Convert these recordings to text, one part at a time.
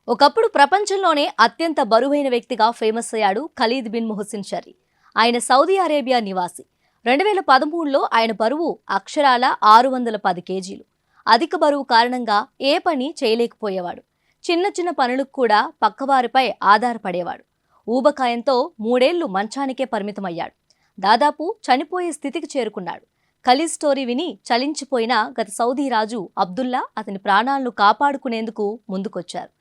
ఒకప్పుడు ప్రపంచంలోనే అత్యంత బరువైన వ్యక్తిగా ఫేమస్ అయ్యాడు ఖలీద్ బిన్ మొహసిన్ షరీ. ఆయన సౌదీ అరేబియా నివాసి. 2013లో ఆయన బరువు అక్షరాల 610 కేజీలు. అధిక బరువు కారణంగా ఏ పని చేయలేకపోయేవాడు. చిన్న చిన్న పనులకు కూడా పక్కవారిపై ఆధారపడేవాడు. ఊబకాయంతో 3 ఏళ్లు మంచానికే పరిమితమయ్యాడు. దాదాపు చనిపోయే స్థితికి చేరుకున్నాడు. ఖలీద్ స్టోరీ విని చలించిపోయిన గత సౌదీ రాజు అబ్దుల్లా అతని ప్రాణాలను కాపాడుకునేందుకు ముందుకొచ్చారు.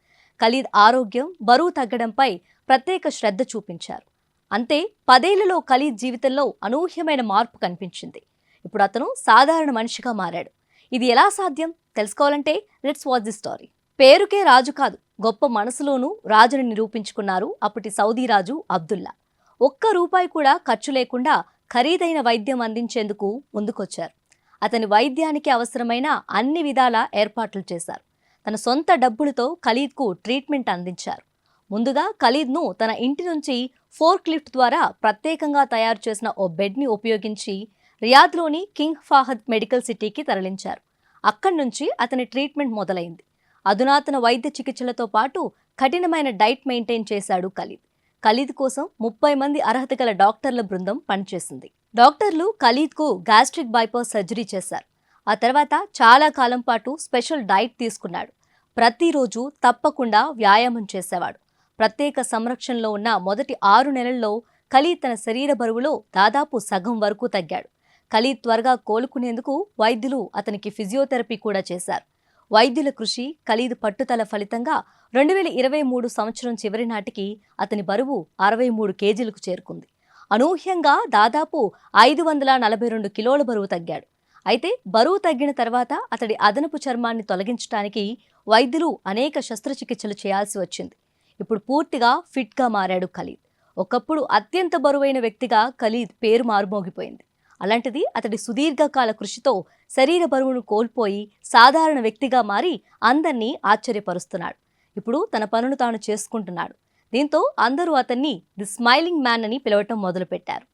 ఖలీద్ ఆరోగ్యం, బరువు తగ్గడంపై ప్రత్యేక శ్రద్ధ చూపించారు. అంతే 10 ఏళ్లలో ఖలీద్ జీవితంలో అనూహ్యమైన మార్పు కనిపించింది. ఇప్పుడు అతను సాధారణ మనిషిగా మారాడు. ఇది ఎలా సాధ్యం తెలుసుకోవాలంటే లెట్స్ వాచ్ ది స్టోరీ. పేరుకే రాజు కాదు, గొప్ప మనసులోనూ రాజుని నిరూపించుకున్నారు అప్పటి సౌదీ రాజు అబ్దుల్లా. ఒక్క రూపాయి కూడా ఖర్చు లేకుండా ఖరీదైన వైద్యం అందించేందుకు ముందుకొచ్చారు. అతని వైద్యానికి అవసరమైన అన్ని విధాల ఏర్పాట్లు చేశారు. తన సొంత డబ్బులతో ఖలీద్కు ట్రీట్మెంట్ అందించారు. ముందుగా ఖలీద్ను తన ఇంటి నుంచి ఫోర్క్ లిఫ్ట్ ద్వారా ప్రత్యేకంగా తయారు చేసిన ఓ బెడ్ని ఉపయోగించి రియాద్లోని కింగ్ ఫాహద్ మెడికల్ సిటీకి తరలించారు. అక్కడి నుంచి అతని ట్రీట్మెంట్ మొదలైంది. అధునాతన వైద్య చికిత్సలతో పాటు కఠినమైన డైట్ మెయింటైన్ చేశాడు ఖలీద్. ఖలీద్ కోసం 30 మంది అర్హత గల డాక్టర్ల బృందం పనిచేసింది. డాక్టర్లు ఖలీద్కు గ్యాస్ట్రిక్ బైపాస్ సర్జరీ చేశారు. ఆ తర్వాత చాలా కాలం పాటు స్పెషల్ డైట్ తీసుకున్నాడు. ప్రతిరోజు తప్పకుండా వ్యాయామం చేసేవాడు. ప్రత్యేక సంరక్షణలో ఉన్న మొదటి 6 నెలల్లో ఖలీద్ తన శరీర బరువులో దాదాపు సగం వరకు తగ్గాడు. ఖలీద్ త్వరగా కోలుకునేందుకు వైద్యులు అతనికి ఫిజియోథెరపీ కూడా చేశారు. వైద్యుల కృషి, ఖలీద్ పట్టుదల ఫలితంగా 2023 సంవత్సరం చివరి నాటికి అతని బరువు 63 కేజీలకు చేరుకుంది. అనూహ్యంగా దాదాపు 542 కిలోల బరువు తగ్గాడు. అయితే బరువు తగ్గిన తర్వాత అతడి అదనపు చర్మాన్ని తొలగించడానికి వైద్యులు అనేక శస్త్రచికిత్సలు చేయాల్సి వచ్చింది. ఇప్పుడు పూర్తిగా ఫిట్గా మారాడు ఖలీద్. ఒకప్పుడు అత్యంత బరువైన వ్యక్తిగా ఖలీద్ పేరు మారుమోగిపోయింది. అలాంటిది అతడి సుదీర్ఘకాల కృషితో శరీర బరువును కోల్పోయి సాధారణ వ్యక్తిగా మారి అందర్నీ ఆశ్చర్యపరుస్తున్నాడు. ఇప్పుడు తన పనును తాను చేసుకుంటున్నాడు. దీంతో అందరూ అతన్ని ది స్మైలింగ్ మ్యాన్ అని పిలవటం మొదలుపెట్టారు.